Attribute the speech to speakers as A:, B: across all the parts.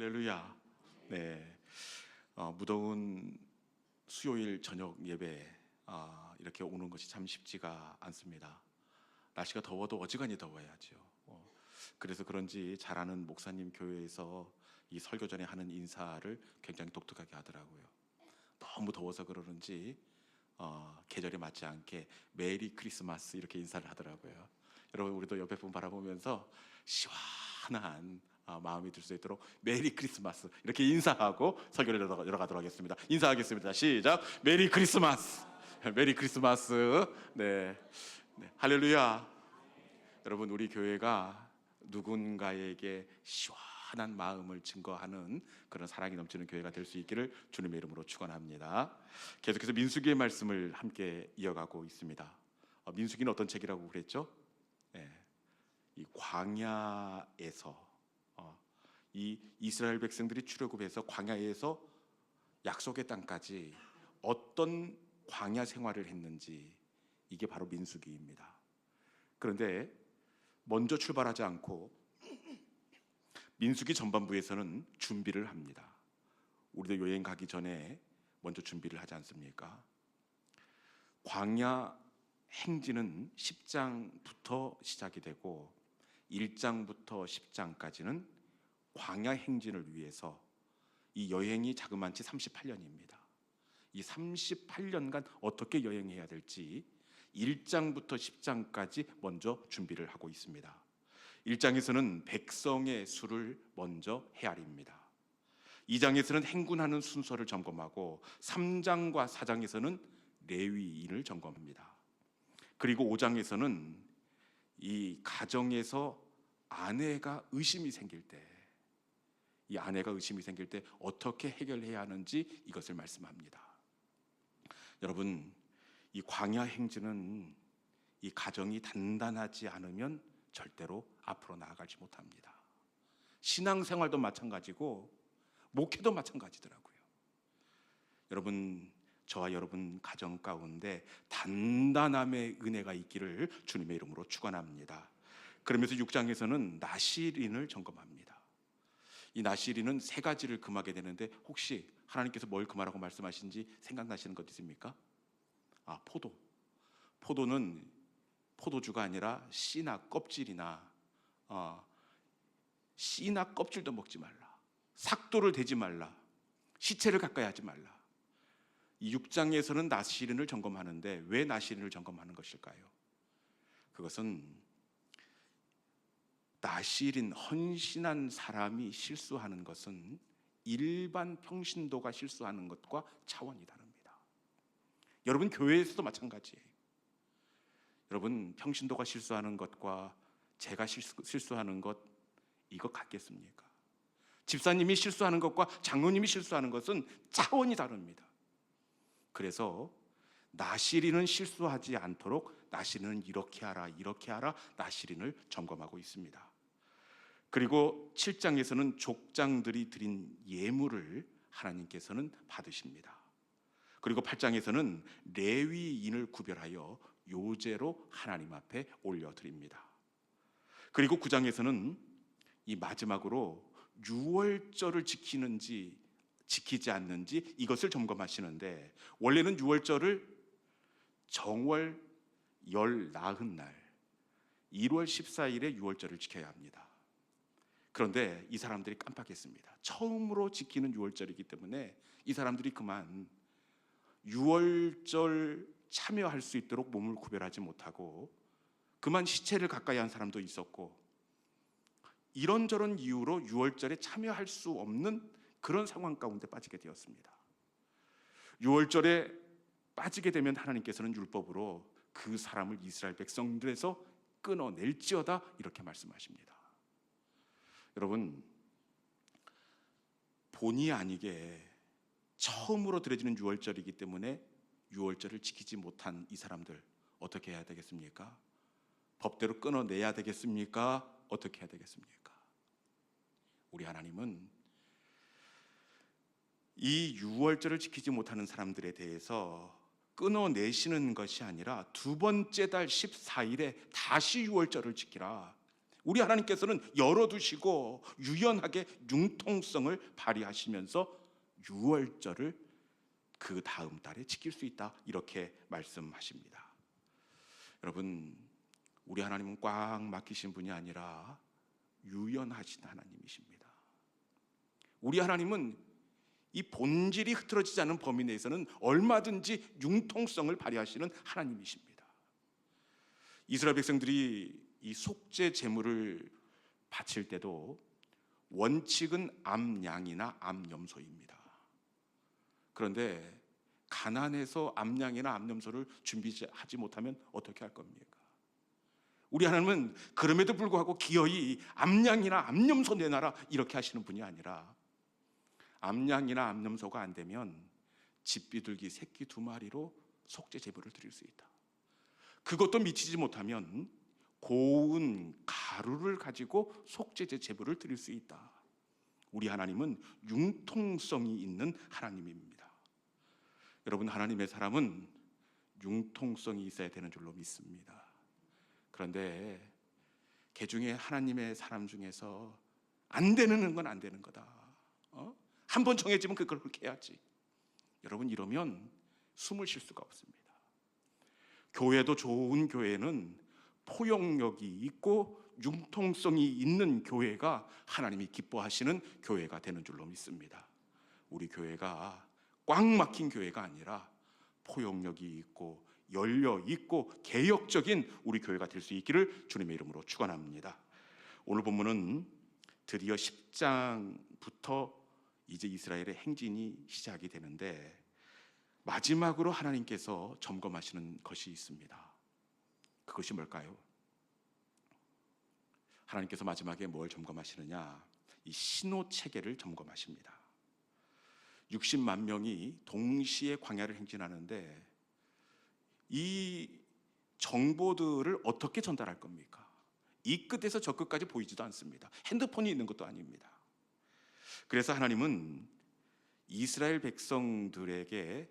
A: 할렐루야. 네, 무더운 수요일 저녁 예배 이렇게 오는 것이 참 쉽지가 않습니다. 날씨가 더워도 어지간히 더워야죠. 그래서 그런지 잘 아는 목사님 교회에서 이 설교 전에 하는 인사를 굉장히 독특하게 하더라고요. 너무 더워서 그러는지 계절에 맞지 않게 메리 크리스마스 이렇게 인사를 하더라고요. 여러분, 우리도 옆에 분 바라보면서 시원한 마음이 들 수 있도록 메리 크리스마스 이렇게 인사하고 설교를 열어가도록 하겠습니다. 인사하겠습니다. 시작. 메리 크리스마스. 메리 크리스마스. 네, 할렐루야. 여러분, 우리 교회가 누군가에게 시원한 마음을 증거하는 그런 사랑이 넘치는 교회가 될 수 있기를 주님의 이름으로 축원합니다. 계속해서 민수기의 말씀을 함께 이어가고 있습니다. 민수기는 어떤 책이라고 그랬죠? 네, 이 광야에서 이 이스라엘 백성들이 출애굽해서 광야에서 약속의 땅까지 어떤 광야 생활을 했는지, 이게 바로 민수기입니다. 그런데 먼저 출발하지 않고 민수기 전반부에서는 준비를 합니다. 우리도 여행 가기 전에 먼저 준비를 하지 않습니까? 광야 행진은 10장부터 시작이 되고 1장부터 10장까지는 광야 행진을 위해서, 이 여행이 자그만치 38년입니다. 이 38년간 어떻게 여행해야 될지 1장부터 10장까지 먼저 준비를 하고 있습니다. 1장에서는 백성의 수를 먼저 헤아립니다. 2장에서는 행군하는 순서를 점검하고 3장과 4장에서는 레위인을 점검합니다. 그리고 5장에서는 이 가정에서 아내가 의심이 생길 때, 이 아내가 의심이 생길 때 어떻게 해결해야 하는지 이것을 말씀합니다. 여러분, 이 광야 행진은 이 가정이 단단하지 않으면 절대로 앞으로 나아가지 못합니다. 신앙생활도 마찬가지고 목회도 마찬가지더라고요. 여러분, 저와 여러분 가정 가운데 단단함의 은혜가 있기를 주님의 이름으로 축원합니다. 그러면서 6장에서는 나실인을 점검합니다. 이 나실인은 세 가지를 금하게 되는데, 혹시 하나님께서 뭘 금하라고 말씀하신지 생각나시는 것 있습니까? 포도. 포도는 포도주가 아니라 씨나 껍질이나 씨나 껍질도 먹지 말라. 삭도를 대지 말라. 시체를 가까이 하지 말라. 이 6장에서는 나실인을 점검하는데, 왜 나실인을 점검하는 것일까요? 그것은 나실인, 헌신한 사람이 실수하는 것은 일반 평신도가 실수하는 것과 차원이 다릅니다. 여러분, 교회에서도 마찬가지예요. 여러분, 평신도가 실수하는 것과 제가 실수하는 것, 이거 같겠습니까? 집사님이 실수하는 것과 장로님이 실수하는 것은 차원이 다릅니다. 그래서 나실인은 실수하지 않도록 나실인은 이렇게 하라, 이렇게 하라, 나실인을 점검하고 있습니다. 그리고 7장에서는 족장들이 드린 예물을 하나님께서는 받으십니다. 그리고 8장에서는 레위인을 구별하여 요제로 하나님 앞에 올려드립니다. 그리고 9장에서는 이 마지막으로 유월절을 지키는지 지키지 않는지 이것을 점검하시는데, 원래는 유월절을 정월 열 나흔 날 1월 14일에 유월절을 지켜야 합니다. 그런데 이 사람들이 깜빡했습니다. 처음으로 지키는 유월절이기 때문에 이 사람들이 그만 유월절 참여할 수 있도록 몸을 구별하지 못하고 그만 시체를 가까이 한 사람도 있었고, 이런저런 이유로 유월절에 참여할 수 없는 그런 상황 가운데 빠지게 되었습니다. 유월절에 빠지게 되면 하나님께서는 율법으로 그 사람을 이스라엘 백성들에서 끊어낼지어다, 이렇게 말씀하십니다. 여러분, 본의 아니게 처음으로 드려지는 유월절이기 때문에 유월절을 지키지 못한 이 사람들, 어떻게 해야 되겠습니까? 법대로 끊어내야 되겠습니까? 어떻게 해야 되겠습니까? 우리 하나님은 이 유월절을 지키지 못하는 사람들에 대해서 끊어내시는 것이 아니라 두 번째 달 14일에 다시 유월절을 지키라, 우리 하나님께서는 열어두시고 유연하게 융통성을 발휘하시면서 유월절을 그 다음 달에 지킬 수 있다, 이렇게 말씀하십니다. 여러분, 우리 하나님은 꽉 막히신 분이 아니라 유연하신 하나님이십니다. 우리 하나님은 이 본질이 흐트러지지 않은 범위 내에서는 얼마든지 융통성을 발휘하시는 하나님이십니다. 이스라엘 백성들이 이 속죄 제물을 바칠 때도 원칙은 암양이나 암염소입니다. 그런데 가난해서 암양이나 암염소를 준비하지 못하면 어떻게 할 겁니까? 우리 하나님은 그럼에도 불구하고 기어이 암양이나 암염소 내놔라, 이렇게 하시는 분이 아니라 암양이나 암염소가 안 되면 집비둘기 새끼 2마리로 속죄 제물을 드릴 수 있다. 그것도 미치지 못하면 고운 가루를 가지고 속죄 제물을 드릴 수 있다. 우리 하나님은 융통성이 있는 하나님입니다. 여러분, 하나님의 사람은 융통성이 있어야 되는 줄로 믿습니다. 그런데 개중에 하나님의 사람 중에서 안 되는 건 안 되는 거다. 한 번 정해지면 그걸 그렇게 해야지. 여러분, 이러면 숨을 쉴 수가 없습니다. 교회도 좋은 교회는 포용력이 있고 융통성이 있는 교회가 하나님이 기뻐하시는 교회가 되는 줄로 믿습니다. 우리 교회가 꽉 막힌 교회가 아니라 포용력이 있고 열려 있고 개혁적인 우리 교회가 될 수 있기를 주님의 이름으로 축원합니다. 오늘 본문은 드디어 10장부터 이제 이스라엘의 행진이 시작이 되는데 마지막으로 하나님께서 점검하시는 것이 있습니다. 그것이 뭘까요? 하나님께서 마지막에 뭘 점검하시느냐? 이 신호 체계를 점검하십니다. 60만 명이 동시에 광야를 행진하는데 이 정보들을 어떻게 전달할 겁니까? 이 끝에서 저 끝까지 보이지도 않습니다. 핸드폰이 있는 것도 아닙니다. 그래서 하나님은 이스라엘 백성들에게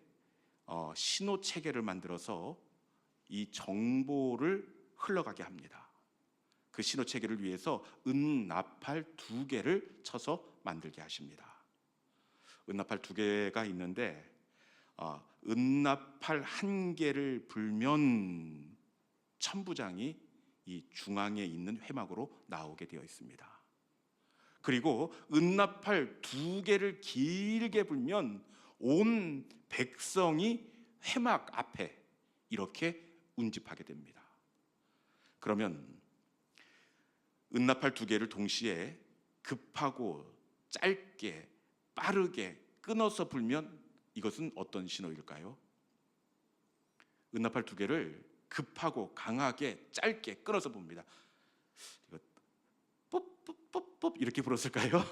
A: 신호 체계를 만들어서 이 정보를 흘러가게 합니다. 그 신호 체계를 위해서 은나팔 2개를 쳐서 만들게 하십니다. 은나팔 2개가 있는데 은나팔 1개를 불면 천부장이 이 중앙에 있는 회막으로 나오게 되어 있습니다. 그리고 은나팔 2개를 길게 불면 온 백성이 회막 앞에 이렇게 운집하게 됩니다. 그러면 은나팔 2개를 동시에 급하고 짧게 빠르게 끊어서 불면 이것은 어떤 신호일까요? 은나팔 2개를 급하고 강하게 짧게 끊어서 봅니다. 이거 뽀뽀뽀뽀 이렇게 불었을까요?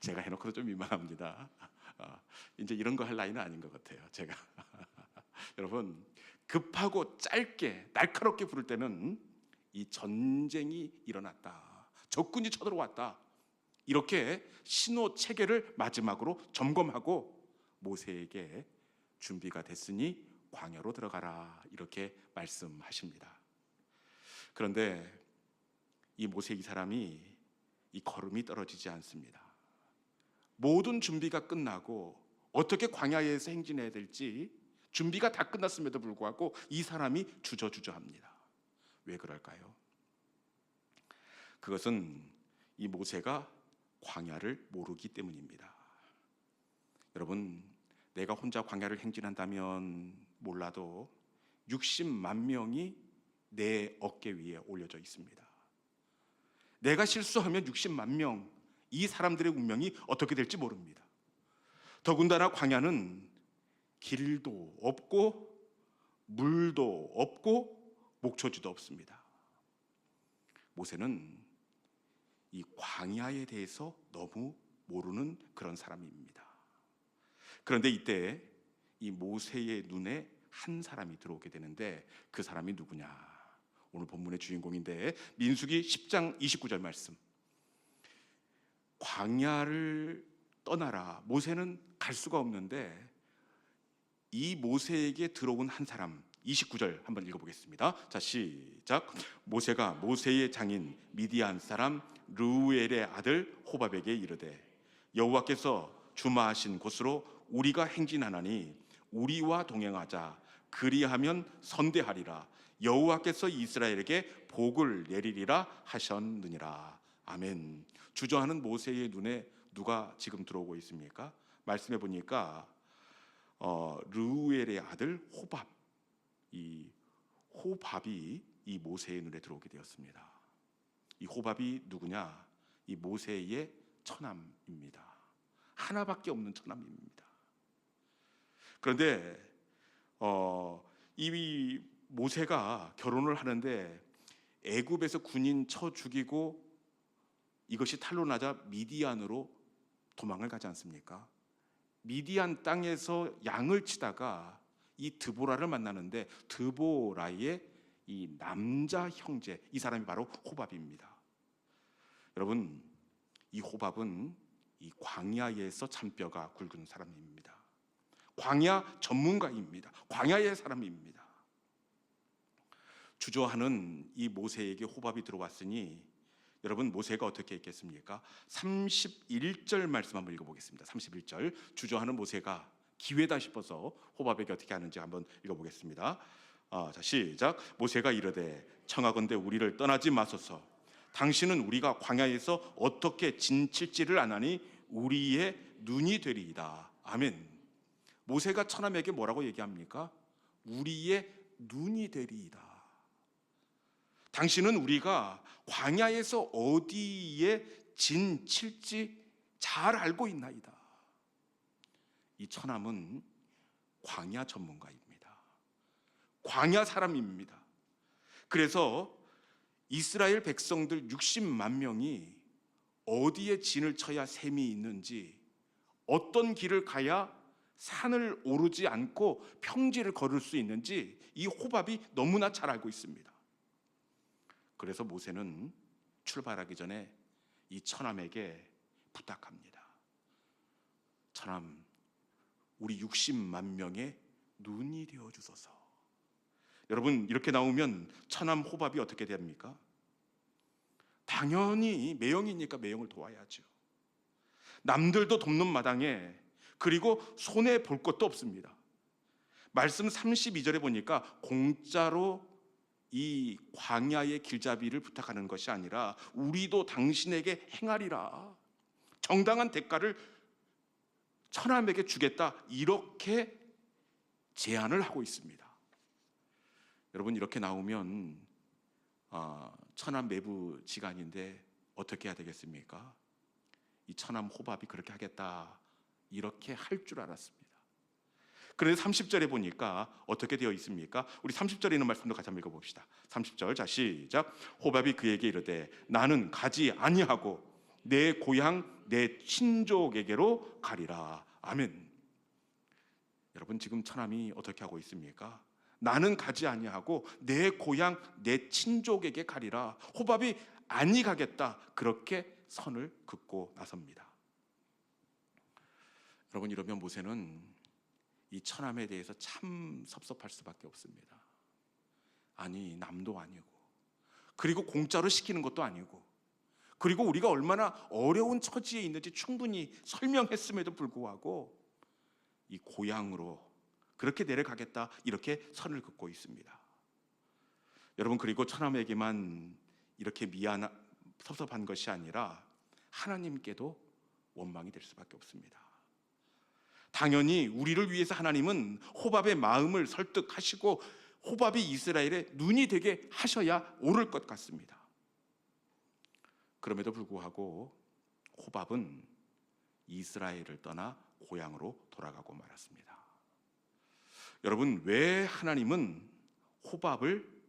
A: 제가 해놓고도 좀 민망합니다. 이제 이런 거 할 나이는 아닌 것 같아요, 제가. 여러분, 급하고 짧게 날카롭게 부를 때는 이 전쟁이 일어났다, 적군이 쳐들어왔다, 이렇게 신호 체계를 마지막으로 점검하고 모세에게 준비가 됐으니 광야로 들어가라, 이렇게 말씀하십니다. 그런데 이 모세 이 사람이 이 걸음이 떨어지지 않습니다. 모든 준비가 끝나고 어떻게 광야에서 행진해야 될지 준비가 다 끝났음에도 불구하고 이 사람이 주저주저합니다. 왜 그럴까요? 그것은 이 모세가 광야를 모르기 때문입니다. 여러분, 내가 혼자 광야를 행진한다면 몰라도 60만 명이 내 어깨 위에 올려져 있습니다. 내가 실수하면 60만 명, 이 사람들의 운명이 어떻게 될지 모릅니다. 더군다나 광야는 길도 없고 물도 없고 목초지도 없습니다. 모세는 이 광야에 대해서 너무 모르는 그런 사람입니다. 그런데 이때 이 모세의 눈에 한 사람이 들어오게 되는데 그 사람이 누구냐? 오늘 본문의 주인공인데 민수기 10장 29절 말씀. 광야를 떠나라. 모세는 갈 수가 없는데 이 모세에게 들어온 한 사람, 29절 한번 읽어보겠습니다. 자, 시작. 모세가 모세의 장인 미디안 사람 르우엘의 아들 호밥에게 이르되 여호와께서 주마하신 곳으로 우리가 행진하나니 우리와 동행하자. 그리하면 선대하리라. 여호와께서 이스라엘에게 복을 내리리라 하셨느니라. 아멘. 주저하는 모세의 눈에 누가 지금 들어오고 있습니까? 말씀해 보니까 르우엘의 아들 호밥, 이 호밥이 이 모세의 눈에 들어오게 되었습니다. 이 호밥이 누구냐? 이 모세의 처남입니다. 하나밖에 없는 처남입니다. 그런데 이 모세가 결혼을 하는데 애굽에서 군인 쳐 죽이고 이것이 탄로나자 미디안으로 도망을 가지 않습니까? 미디안 땅에서 양을 치다가 이 드보라를 만나는데 드보라의 이 남자 형제, 이 사람이 바로 호밥입니다. 여러분, 이 호밥은 이 광야에서 잔뼈가 굵은 사람입니다. 광야 전문가입니다. 광야의 사람입니다. 주저하는 이 모세에게 호밥이 들어왔으니 여러분, 모세가 어떻게 했겠습니까? 31절 말씀 한번 읽어보겠습니다. 31절. 주저하는 모세가 기회다 싶어서 호밥에게 어떻게 하는지 한번 읽어보겠습니다. 자, 시작. 모세가 이르되 청하건대 우리를 떠나지 마소서. 당신은 우리가 광야에서 어떻게 진칠지를 아나니 우리의 눈이 되리이다. 아멘. 모세가 처남에게 뭐라고 얘기합니까? 우리의 눈이 되리이다. 당신은 우리가 광야에서 어디에 진칠지 잘 알고 있나이다. 이 처남은 광야 전문가입니다. 광야 사람입니다. 그래서 이스라엘 백성들 60만 명이 어디에 진을 쳐야 샘이 있는지, 어떤 길을 가야 산을 오르지 않고 평지를 걸을 수 있는지 이 호밥이 너무나 잘 알고 있습니다. 그래서 모세는 출발하기 전에 이 처남에게 부탁합니다. 처남, 우리 60만 명의 눈이 되어 주소서. 여러분, 이렇게 나오면 처남 호밥이 어떻게 됩니까? 당연히 매형이니까 매형을 도와야죠. 남들도 돕는 마당에, 그리고 손해 볼 것도 없습니다. 말씀 32절에 보니까 공짜로 이 광야의 길잡이를 부탁하는 것이 아니라 우리도 당신에게 행하리라, 정당한 대가를 처남에게 주겠다, 이렇게 제안을 하고 있습니다. 여러분, 이렇게 나오면 처남 내부 지간인데 어떻게 해야 되겠습니까? 이 처남 호밥이 그렇게 하겠다, 이렇게 할 줄 알았습니다. 그런데 30절에 보니까 어떻게 되어 있습니까? 우리 30절에 있는 말씀도 같이 한번 읽어봅시다. 30절, 자, 시작. 호밥이 그에게 이르되 나는 가지 아니하고 내 고향 내 친족에게로 가리라. 아멘. 여러분, 지금 처남이 어떻게 하고 있습니까? 나는 가지 아니하고 내 고향 내 친족에게 가리라. 호밥이 아니 가겠다, 그렇게 선을 긋고 나섭니다. 여러분, 이러면 모세는 이 처남에 대해서 참 섭섭할 수밖에 없습니다. 아니, 남도 아니고, 그리고 공짜로 시키는 것도 아니고, 그리고 우리가 얼마나 어려운 처지에 있는지 충분히 설명했음에도 불구하고 이 고향으로 그렇게 내려가겠다, 이렇게 선을 긋고 있습니다. 여러분, 그리고 처남에게만 이렇게 섭섭한 것이 아니라 하나님께도 원망이 될 수밖에 없습니다. 당연히 우리를 위해서 하나님은 호밥의 마음을 설득하시고 호밥이 이스라엘의 눈이 되게 하셔야 옳을 것 같습니다. 그럼에도 불구하고 호밥은 이스라엘을 떠나 고향으로 돌아가고 말았습니다. 여러분, 왜 하나님은 호밥을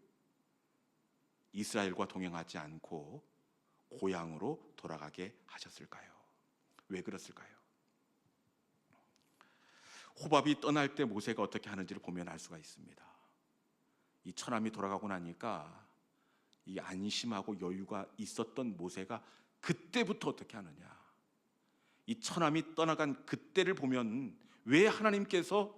A: 이스라엘과 동행하지 않고 고향으로 돌아가게 하셨을까요? 왜 그랬을까요? 호밥이 떠날 때 모세가 어떻게 하는지를 보면 알 수가 있습니다. 이 처남이 돌아가고 나니까 이 안심하고 여유가 있었던 모세가 그때부터 어떻게 하느냐, 이 처남이 떠나간 그때를 보면 왜 하나님께서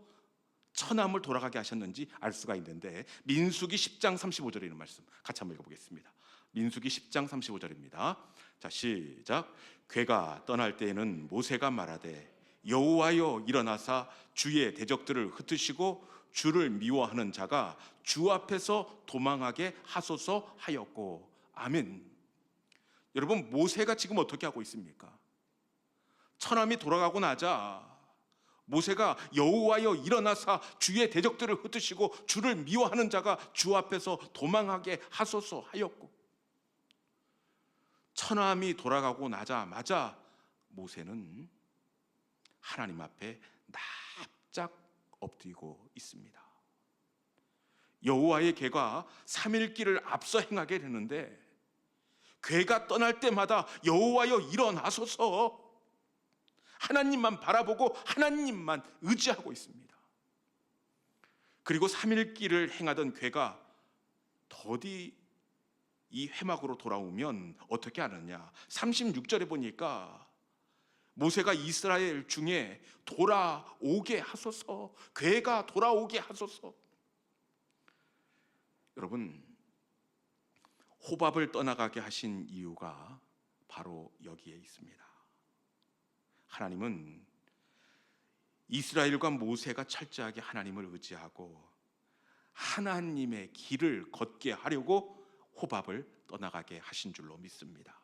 A: 천함을 돌아가게 하셨는지 알 수가 있는데, 민수기 10장 35절에 있는 말씀 같이 한번 읽어보겠습니다. 민수기 10장 35절입니다. 자, 시작. 괴가 떠날 때에는 모세가 말하되 여호와여 일어나사 주의 대적들을 흩으시고 주를 미워하는 자가 주 앞에서 도망하게 하소서 하였고. 아멘. 여러분, 모세가 지금 어떻게 하고 있습니까? 천함이 돌아가고 나자 모세가 여호와여 일어나사 주의 대적들을 흩으시고 주를 미워하는 자가 주 앞에서 도망하게 하소서 하였고. 천함이 돌아가고 나자마자 모세는 하나님 앞에 납작 엎드리고 있습니다. 여호와의 궤가 3일 길을 앞서 행하게 되는데, 궤가 떠날 때마다 여호와여 일어나소서, 하나님만 바라보고 하나님만 의지하고 있습니다. 그리고 3일 길을 행하던 궤가 더디 이 회막으로 돌아오면 어떻게 하느냐? 36절에 보니까 모세가 이스라엘 중에 돌아오게 하소서, 궤가 돌아오게 하소서. 여러분, 호밥을 떠나가게 하신 이유가 바로 여기에 있습니다. 하나님은 이스라엘과 모세가 철저하게 하나님을 의지하고 하나님의 길을 걷게 하려고 호밥을 떠나가게 하신 줄로 믿습니다.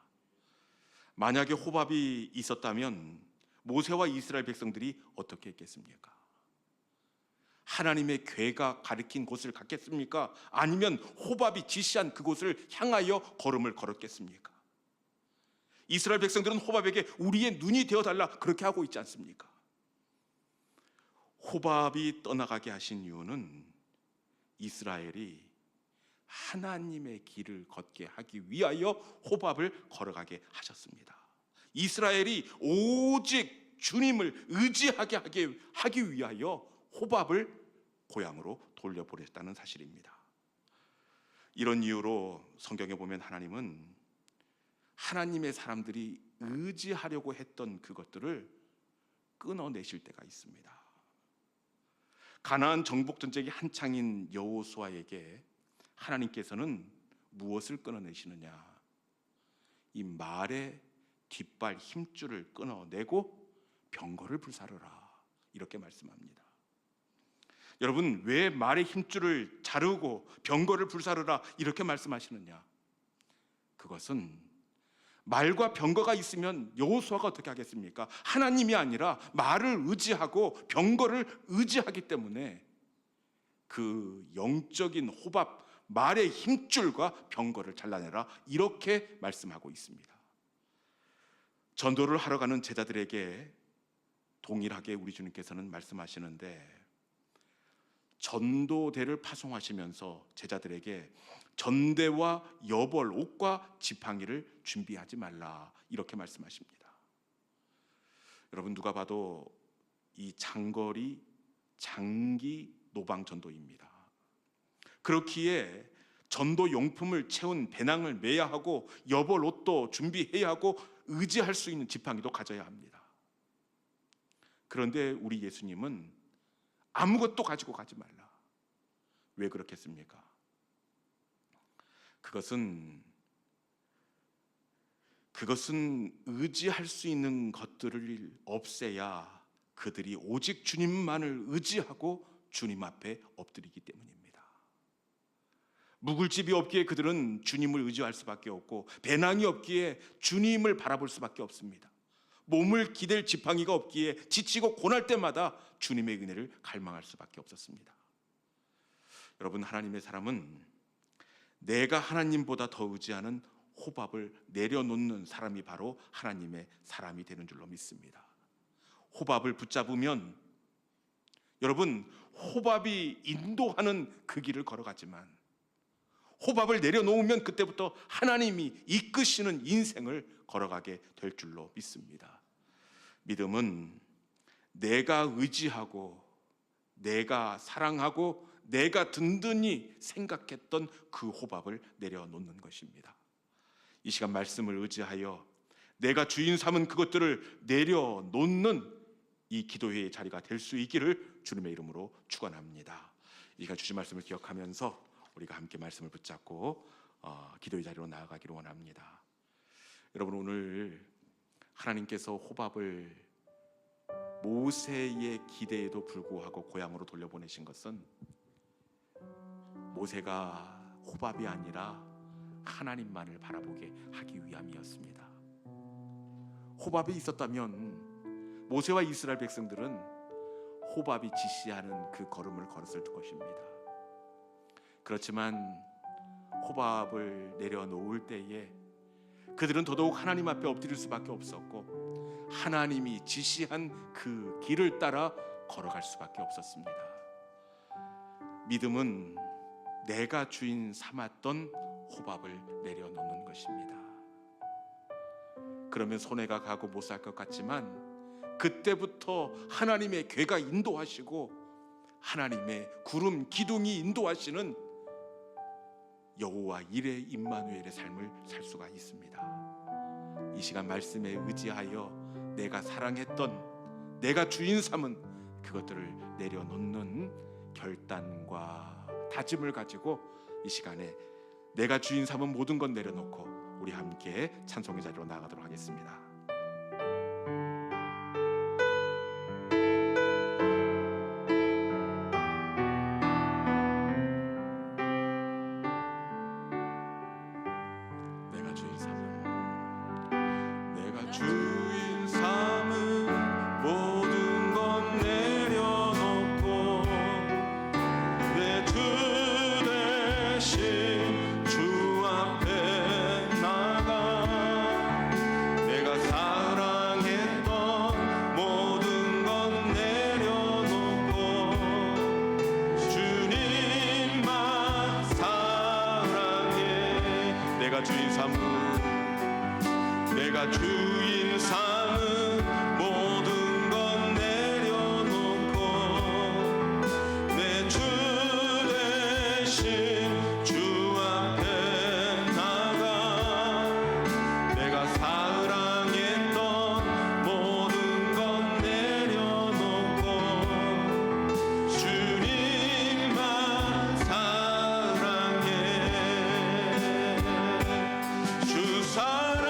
A: 만약에 호밥이 있었다면 모세와 이스라엘 백성들이 어떻게 했겠습니까? 하나님의 궤가 가리킨 곳을 갔겠습니까? 아니면 호밥이 지시한 그곳을 향하여 걸음을 걸었겠습니까? 이스라엘 백성들은 호밥에게 우리의 눈이 되어달라 그렇게 하고 있지 않습니까? 호밥이 떠나가게 하신 이유는 이스라엘이 하나님의 길을 걷게 하기 위하여 호밥을 걸어가게 하셨습니다. 이스라엘이 오직 주님을 의지하게 하기 위하여 호밥을 고향으로 돌려보냈다는 사실입니다. 이런 이유로 성경에 보면 하나님은 하나님의 사람들이 의지하려고 했던 그것들을 끊어내실 때가 있습니다. 가나안 정복 전쟁이 한창인 여호수아에게 하나님께서는 무엇을 끊어내시느냐? 이 말의 뒷발 힘줄을 끊어내고 병거를 불사르라, 이렇게 말씀합니다. 여러분, 왜 말의 힘줄을 자르고 병거를 불사르라 이렇게 말씀하시느냐? 그것은 말과 병거가 있으면 여호수아가 어떻게 하겠습니까? 하나님이 아니라 말을 의지하고 병거를 의지하기 때문에 그 영적인 호밥, 말의 힘줄과 병거를 잘라내라, 이렇게 말씀하고 있습니다. 전도를 하러 가는 제자들에게 동일하게 우리 주님께서는 말씀하시는데, 전도대를 파송하시면서 제자들에게 전대와 여벌, 옷과 지팡이를 준비하지 말라, 이렇게 말씀하십니다. 여러분, 누가 봐도 이 장거리 장기 노방 전도입니다. 그렇기에 전도 용품을 채운 배낭을 매야 하고 여벌 옷도 준비해야 하고 의지할 수 있는 지팡이도 가져야 합니다. 그런데 우리 예수님은 아무것도 가지고 가지 말라. 왜 그렇겠습니까? 그것은 의지할 수 있는 것들을 없애야 그들이 오직 주님만을 의지하고 주님 앞에 엎드리기 때문입니다. 묵을 집이 없기에 그들은 주님을 의지할 수밖에 없고, 배낭이 없기에 주님을 바라볼 수밖에 없습니다. 몸을 기댈 지팡이가 없기에 지치고 고날 때마다 주님의 은혜를 갈망할 수밖에 없었습니다. 여러분, 하나님의 사람은 내가 하나님보다 더 의지하는 호밥을 내려놓는 사람이 바로 하나님의 사람이 되는 줄로 믿습니다. 호밥을 붙잡으면, 여러분, 호밥이 인도하는 그 길을 걸어가지만 호밥을 내려놓으면 그때부터 하나님이 이끄시는 인생을 걸어가게 될 줄로 믿습니다. 믿음은 내가 의지하고 내가 사랑하고 내가 든든히 생각했던 그 호밥을 내려놓는 것입니다. 이 시간 말씀을 의지하여 내가 주인 삼은 그것들을 내려놓는 이 기도회의 자리가 될 수 있기를 주님의 이름으로 축원합니다. 이 시간 주신 말씀을 기억하면서 우리가 함께 말씀을 붙잡고 기도의 자리로 나아가기를 원합니다. 여러분, 오늘 하나님께서 호밥을 모세의 기대에도 불구하고 고향으로 돌려보내신 것은 모세가 호밥이 아니라 하나님만을 바라보게 하기 위함이었습니다. 호밥이 있었다면 모세와 이스라엘 백성들은 호밥이 지시하는 그 걸음을 걸었을 것입니다. 그렇지만 호밥을 내려놓을 때에 그들은 더더욱 하나님 앞에 엎드릴 수밖에 없었고 하나님이 지시한 그 길을 따라 걸어갈 수밖에 없었습니다. 믿음은 내가 주인 삼았던 호밥을 내려놓는 것입니다. 그러면 손해가 가고 못 살 것 같지만 그때부터 하나님의 궤가 인도하시고 하나님의 구름 기둥이 인도하시는 여호와 이레 임마누엘의 삶을 살 수가 있습니다. 이 시간 말씀에 의지하여 내가 사랑했던, 내가 주인 삼은 그것들을 내려놓는 결단과 다짐을 가지고 이 시간에 내가 주인 삼은 모든 것 내려놓고 우리 함께 찬송의 자리로 나아가도록 하겠습니다.
B: 내가 주인 삼은 모든 것 내려놓고 내 주 대신 주 앞에 나가 내가 사랑했던 모든 것 내려놓고 주님만 사랑해. 주 사랑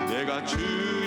B: 내가 주인